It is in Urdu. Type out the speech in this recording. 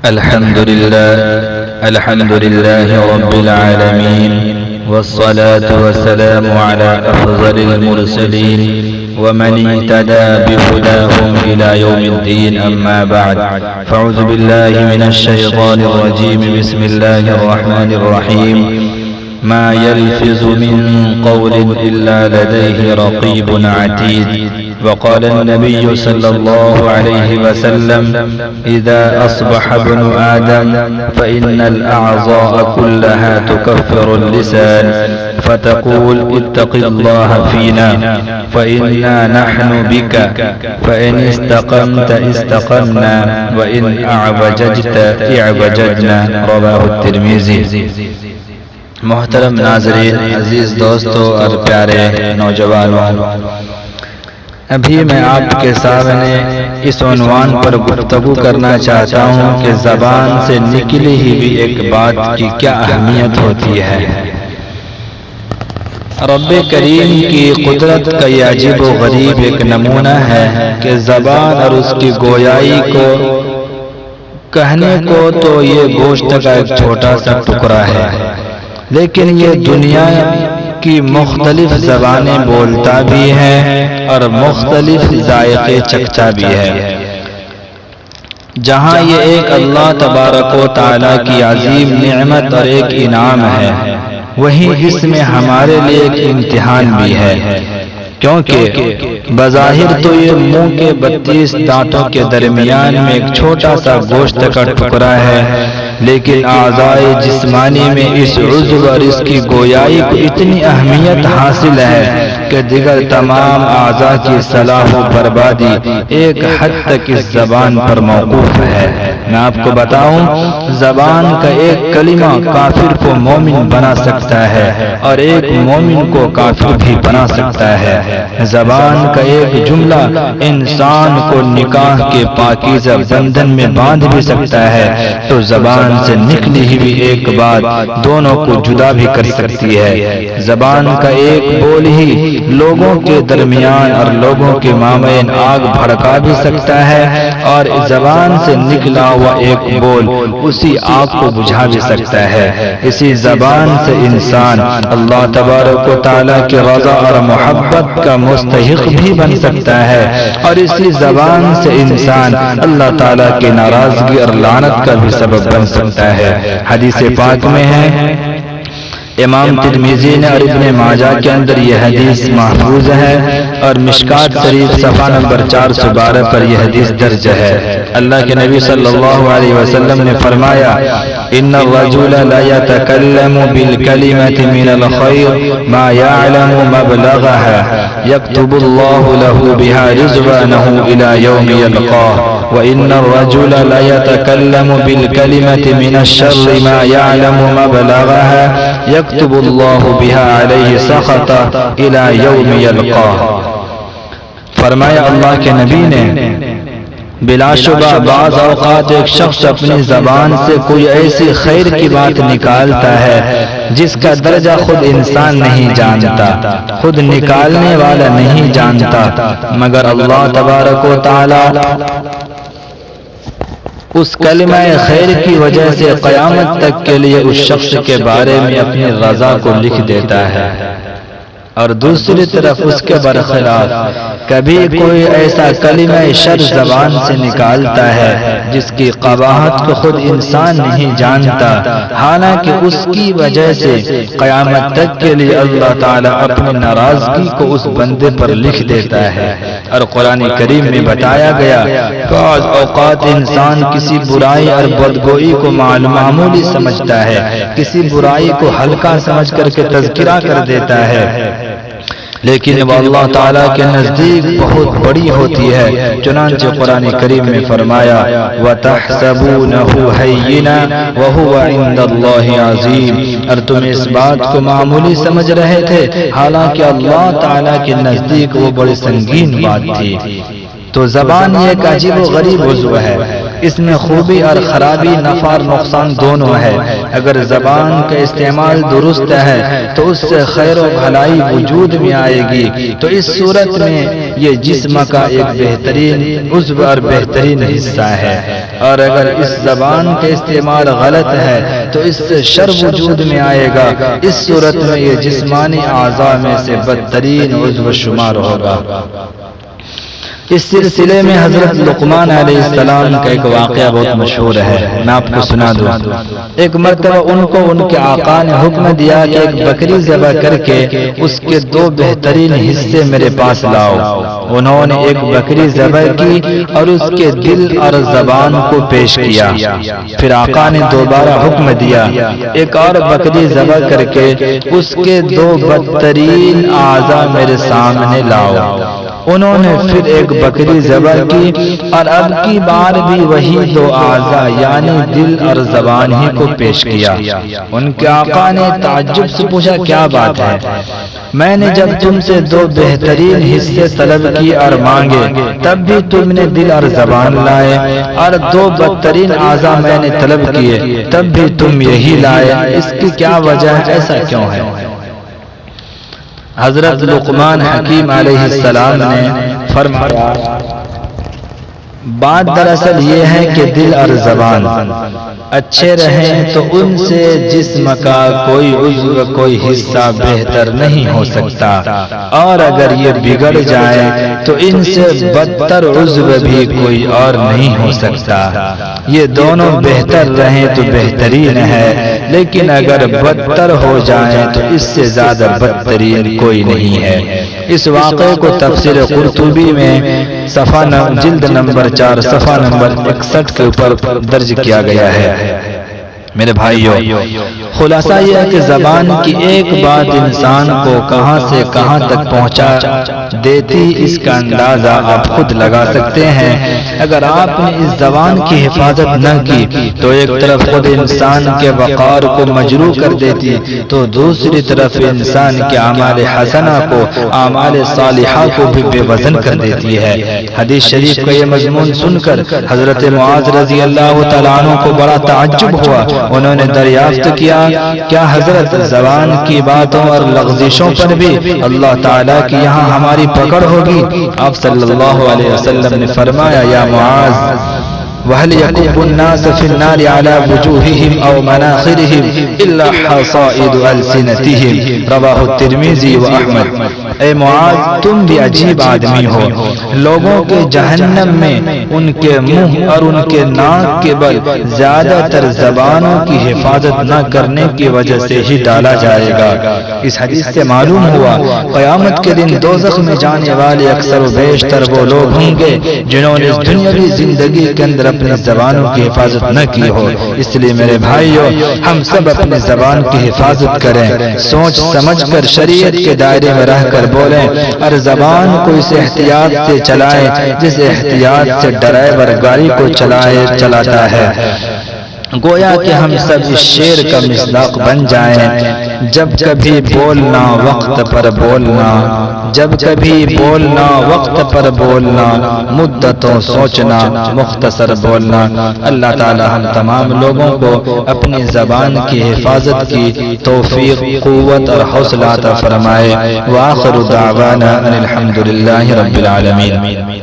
الحمد لله رب العالمين، والصلاة والسلام على أفضل المرسلين ومن اهتدى بهداهم إلى يوم الدين. أما بعد، فأعوذ بالله من الشيطان الرجيم. بسم الله الرحمن الرحيم. ما يلفظ من قول إلا لديه رقيب عتيد. وقال النبي صلى الله عليه وسلم: إذا أصبح ابن آدم فإن الأعضاء كلها تكفر اللسان فتقول: اتق الله فينا فإنا نحن بك، فإن استقمت استقمنا وإن أعوججت اعوججنا. رواه الترمذی. محترم ناظرین، عزیز دوستو اور پیارے نوجوانوں، ابھی میں آپ کے سامنے اس عنوان پر گفتگو کرنا چاہتا ہوں کہ زبان سے نکلی ہی بھی ایک بات کی کیا اہمیت ہوتی ہے۔ رب کریم کی قدرت کا یہ عجیب و غریب ایک نمونہ ہے کہ زبان اور اس کی گویائی کو کہنے کو تو یہ گوشت کا ایک چھوٹا سا ٹکڑا ہے، لیکن یہ دنیا کی مختلف زبانیں بولتا بھی ہے اور مختلف ذائقے چکھتا بھی ہے۔ جہاں یہ ایک اللہ تبارک و تعالیٰ کی عظیم نعمت اور ایک انعام ہے، وہیں اس میں ہمارے لیے ایک امتحان بھی ہے، کیونکہ بظاہر تو یہ منہ کے 32 دانتوں کے درمیان میں ایک چھوٹا سا گوشت کا ٹکڑا ہے، لیکن اعضائے جسمانی میں اس عضو اور اس کی گویائی کو اتنی اہمیت حاصل ہے کہ دیگر تمام اعضاء کی صلاح و بربادی ایک حد تک اس زبان پر موقوف ہے۔ میں آپ کو بتاؤں، زبان کا ایک کلمہ کافر کو مومن بنا سکتا ہے اور ایک مومن کو کافر بھی بنا سکتا ہے۔ زبان کا ایک جملہ انسان کو نکاح کے پاکیزہ بندھن میں باندھ بھی سکتا ہے، تو زبان سے نکلی ہوئی ایک بات دونوں کو جدا بھی کر سکتی ہے۔ زبان کا ایک بول ہی لوگوں کے درمیان اور لوگوں کے مابین آگ بھڑکا بھی سکتا ہے، اور زبان سے نکلا ہوا ایک بول اسی آگ کو بجھا بھی سکتا ہے۔ اسی زبان سے انسان اللہ تبارک و تعالیٰ کی رضا اور محبت کا مستحق بھی بن سکتا ہے، اور اسی زبان سے انسان اللہ تعالیٰ کی ناراضگی اور لعنت کا بھی سبب بن سکتا ہے۔ حدیث پاک میں ہے، امام ترمذی نے اور ابن ماجہ کے اندر یہ حدیث محفوظ ہے، اور مشکات شریف صفحہ نمبر 412 پر یہ حدیث درج ہے۔ اللہ کے نبی صلی اللہ علیہ وسلم نے فرمایا: ان الرجل لا يتكلم بالكلمة من الخير ما يعلم مبلغها يكتب الله له بها رضوانه إلى يوم يلقاه، وإن الرجل لا يتكلم بالكلمة من الشر ما يعلم مبلغها يكتب الله بها عليه سخطه إلى يوم يلقاه۔ فرمایا اللہ کے نبی نے، بلا شبہ بعض اوقات ایک شخص اپنی زبان سے کوئی ایسی خیر کی بات نکالتا ہے جس کا درجہ خود انسان نہیں جانتا، خود نکالنے والا نہیں جانتا، مگر اللہ تبارک و تعالی اس کلمہ خیر کی وجہ سے قیامت تک کے لیے اس شخص کے بارے میں اپنی رضا کو لکھ دیتا ہے۔ اور دوسری طرف اس کے برخلاف کبھی کوئی ایسا کلمہ شر زبان سے نکالتا ہے جس کی قباحت کو خود انسان نہیں جانتا، حالانکہ اس کی وجہ سے قیامت تک کے لیے اللہ تعالیٰ اپنی ناراضگی کو اس بندے پر لکھ دیتا ہے۔ اور قرآن کریم میں بتایا گیا، بعض اوقات انسان کسی برائی اور بدگوئی کو معمولی سمجھتا ہے، کسی برائی کو ہلکا سمجھ کر کے تذکرہ کر دیتا ہے، لیکن وہ اللہ تعالیٰ کے نزدیک بہت بڑی ہوتی ہے۔ چنانچہ قرآن کریم میں فرمایا: وَتَحْسَبُونَهُ هَيِّنًا وَهُوَ عِندَ اللَّهِ عَظِيمٌ، اور تم اس بات کو معمولی سمجھ رہے تھے، حالانکہ اللہ تعالیٰ کے نزدیک وہ بڑی سنگین بات تھی۔ تو زبان یہ ایک عجیب و غریب عضو ہے، اس میں خوبی اور خرابی، نفع اور نقصان دونوں ہے۔ اگر زبان کا استعمال درست ہے تو اس سے خیر و بھلائی وجود میں آئے گی، تو اس صورت میں یہ جسم کا ایک بہترین عضو اور بہترین حصہ ہے۔ اور اگر اس زبان کا استعمال غلط ہے تو اس سے شر وجود میں آئے گا، اس صورت میں یہ جسمانی اعضاء میں سے بدترین عضو شمار ہوگا۔ اس سلسلے میں حضرت لقمان علیہ السلام کا ایک واقعہ بہت مشہور ہے، میں آپ کو سنا دوں۔ ایک مرتبہ ان کو ان کے آقا نے حکم دیا کہ ایک بکری ذبح کر کے اس کے 2 بہترین حصے میرے پاس لاؤ۔ انہوں نے ایک بکری ذبح کی اور اس کے دل اور زبان کو پیش کیا۔ پھر آقا نے دوبارہ حکم دیا، ایک اور بکری ذبح کر کے اس کے 2 بدترین اعضاء میرے سامنے لاؤ۔ انہوں نے پھر ایک بکری ذبح کی اور اب کی بار بھی وہی 2 اعضاء یعنی دل اور زبان ہی کو پیش کیا۔ ان کے آقا نے تعجب سے پوچھا، کیا بات ہے؟ میں نے جب تم سے 2 بہترین حصے طلب کی اور مانگے تب بھی تم نے دل اور زبان لائے، اور 2 بدترین اعضاء میں نے طلب کیے تب بھی تم یہی لائے، اس کی کیا وجہ ہے؟ ایسا کیوں ہے؟ حضرت لقمان حکیم علیہ السلام نے فرمایا، بات دراصل یہ ہے کہ دل اور زبان اچھے رہیں تو ان سے جسم کا کوئی عضو، کوئی حصہ بہتر نہیں ہو سکتا، اور اگر یہ بگڑ جائے تو ان سے بدتر عضو بھی کوئی اور نہیں ہو سکتا۔ یہ دونوں بہتر رہیں تو بہترین ہے، لیکن اگر بدتر ہو جائیں تو اس سے زیادہ بدترین کوئی نہیں ہے۔ اس واقعے کو تفسیر قرطبی میں جلد نمبر 4 صفحہ نمبر 61 کے اوپر درج کیا گیا ہے۔ میرے بھائیو، خلاصہ یہ ہے کہ زبان کی ایک بات انسان کو کہاں سے کہاں تک پہنچا دیتی، اس کا اندازہ آپ خود لگا سکتے ہیں۔ اگر آپ نے اس زبان کی حفاظت نہ کی تو ایک طرف خود انسان کے وقار کو مجروح کر دیتی، تو دوسری طرف انسان کے اعمال حسنہ کو، اعمال صالحہ کو بھی بے وزن کر دیتی ہے۔ حدیث شریف کا یہ مضمون سن کر حضرت معاذ رضی اللہ تعالیٰ عنہ کو بڑا تعجب ہوا۔ انہوں نے دریافت کیا، کیا حضرت زبان کی باتوں اور لغزشوں پر بھی اللہ تعالیٰ کی یہاں ہماری پکڑ ہوگی؟ آپ صلی اللہ علیہ وسلم نے فرمایا، یا معاذ، وَهَلْ يَكُبُّ النَّاسَ فِي النَّارِ عَلَى وُجُوهِهِمْ أَوْ مَنَاخِرِهِمْ إِلَّا حَصَائِدُ أَلْسِنَتِهِمْ رواہ الترمذی و احمد۔ اے معاذ، تم بھی عجیب آدمی ہو، لوگوں کے جہنم میں ان کے منہ اور ان کے ناک کے بل زیادہ تر زبانوں کی حفاظت نہ کرنے کی وجہ سے ہی ڈالا جائے گا۔ اس حدیث سے معلوم ہوا قیامت کے دن دوزخ میں جانے والے اکثر و بیشتر وہ لوگ ہوں گے جنہوں نے اس دنیاوی زندگی کے اندر اپنی زبانوں کی حفاظت نہ کی ہو۔ اس لیے میرے بھائیو، ہم سب اپنی زبان کی حفاظت کریں، سوچ سمجھ کر شریعت کے دائرے میں رہ کر بولیں، اور زبان کو اس احتیاط سے چلائیں جس احتیاط سے ڈرائیور گاڑی کو چلاتا ہے۔ گویا کہ ہم سب اس شعر کا مصداق بن جائیں، جب کبھی بولنا وقت پر بولنا، جب کبھی بولنا وقت پر بولنا، مدتوں سوچنا مختصر بولنا۔ اللہ تعالی ہم تمام لوگوں کو اپنی زبان کی حفاظت کی توفیق، قوت اور حوصلہ عطا فرمائے۔ وآخر دعوانا ان الحمد للہ رب العالمین۔